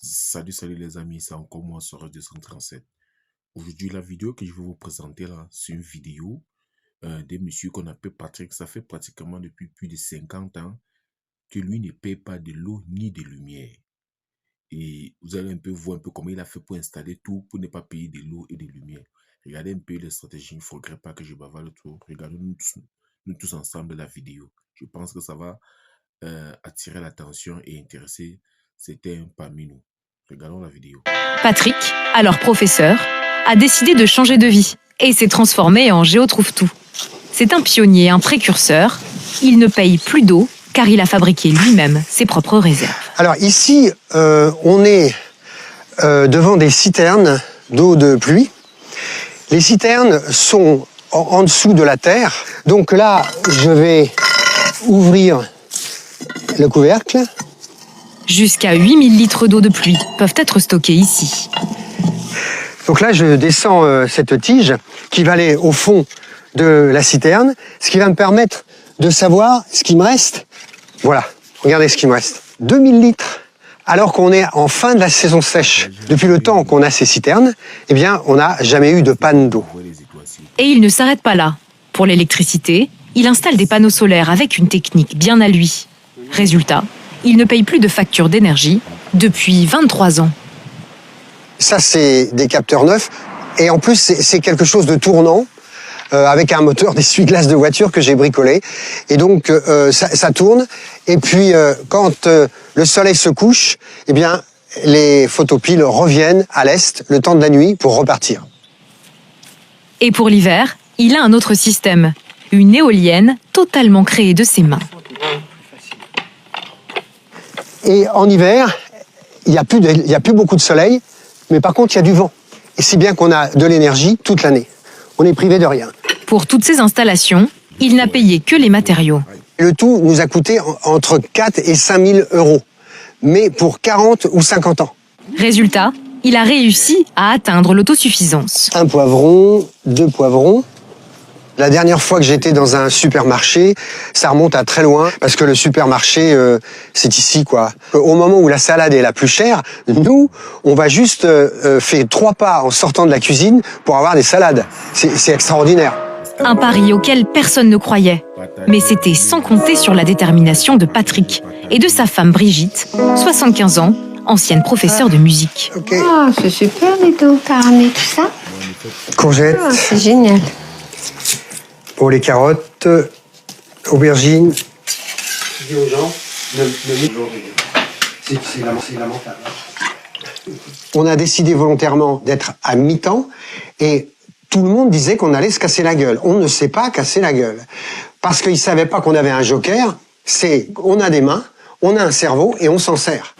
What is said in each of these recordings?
Salut les amis, c'est encore moi sur 237. Aujourd'hui, la vidéo que je vais vous présenter là, c'est une vidéo d'un monsieur qu'on appelle Patrick. Ça fait pratiquement depuis plus de 50 ans que lui ne paie pas de l'eau ni de lumière. Et vous allez un peu voir un peu comment il a fait pour installer tout, pour ne pas payer de l'eau et de lumière. Regardez un peu les stratégies, il ne faudrait pas que je bavarde trop. Regardons nous tous ensemble la vidéo. Je pense que ça va attirer l'attention et intéresser certains parmi nous. Regardons la vidéo. Patrick, alors professeur, a décidé de changer de vie et s'est transformé en Géotrouve-Tout. C'est un pionnier, un précurseur. Il ne paye plus d'eau car il a fabriqué lui-même ses propres réserves. Alors ici, on est devant des citernes d'eau de pluie. Les citernes sont en dessous de la terre. Donc là, je vais ouvrir le couvercle. Jusqu'à 8000 litres d'eau de pluie peuvent être stockés ici. Donc là, je descends cette tige qui va aller au fond de la citerne, ce qui va me permettre de savoir ce qui me reste. Voilà, regardez ce qui me reste. 2000 litres. Alors qu'on est en fin de la saison sèche. Depuis le temps qu'on a ces citernes, eh bien, on n'a jamais eu de panne d'eau. Et il ne s'arrête pas là. Pour l'électricité, il installe des panneaux solaires avec une technique bien à lui. Résultat, il ne paye plus de facture d'énergie depuis 23 ans. Ça, c'est des capteurs neufs. Et en plus, c'est quelque chose de tournant, avec un moteur d'essuie-glace de voiture que j'ai bricolé. Et donc, ça tourne. Et puis, quand le soleil se couche, eh bien, les photopiles reviennent à l'est le temps de la nuit pour repartir. Et pour l'hiver, il a un autre système. Une éolienne totalement créée de ses mains. Et en hiver, il n'y a plus beaucoup de soleil, mais par contre, il y a du vent. Et si bien qu'on a de l'énergie toute l'année. On est privé de rien. Pour toutes ces installations, il n'a payé que les matériaux. Le tout nous a coûté entre 4 et 5 000 euros, mais pour 40 ou 50 ans. Résultat, il a réussi à atteindre l'autosuffisance. Un poivron, 2 poivrons. La dernière fois que j'étais dans un supermarché, ça remonte à très loin, parce que le supermarché, c'est ici, quoi. Au moment où la salade est la plus chère, nous, on va juste faire 3 pas en sortant de la cuisine pour avoir des salades. C'est extraordinaire. Un pari auquel personne ne croyait. Mais c'était sans compter sur la détermination de Patrick et de sa femme Brigitte, 75 ans, ancienne professeure de musique. Okay. Oh, c'est super, les dos. T'as ramené tout ça? Courgettes. Oh, c'est génial. Pour les carottes, aubergines. Je dis aux gens, c'est lamentable. On a décidé volontairement d'être à mi-temps et tout le monde disait qu'on allait se casser la gueule. On ne s'est pas cassé la gueule. Parce qu'ils ne savaient pas qu'on avait un joker. On a des mains, on a un cerveau et on s'en sert.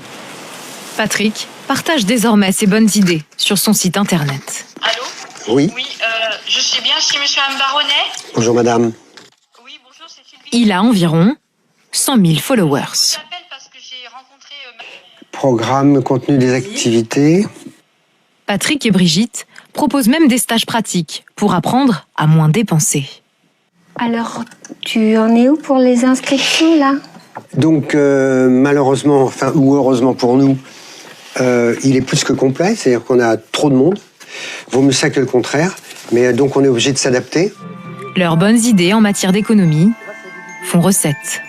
Patrick partage désormais ses bonnes idées sur son site internet. Allô? Oui. Oui, je suis bien chez Monsieur Baronnet. Bonjour madame. Oui, bonjour, c'est Sylvie. Il a environ 100 000 followers. Je vous appelle parce que j'ai rencontré... Programme, contenu des activités. Patrick et Brigitte proposent même des stages pratiques pour apprendre à moins dépenser. Alors, tu en es où pour les inscriptions, là? Donc malheureusement, enfin ou heureusement pour nous, il est plus que complet, c'est-à-dire qu'on a trop de monde. Vaut mieux ça que le contraire, mais donc on est obligé de s'adapter. Leurs bonnes idées en matière d'économie font recette.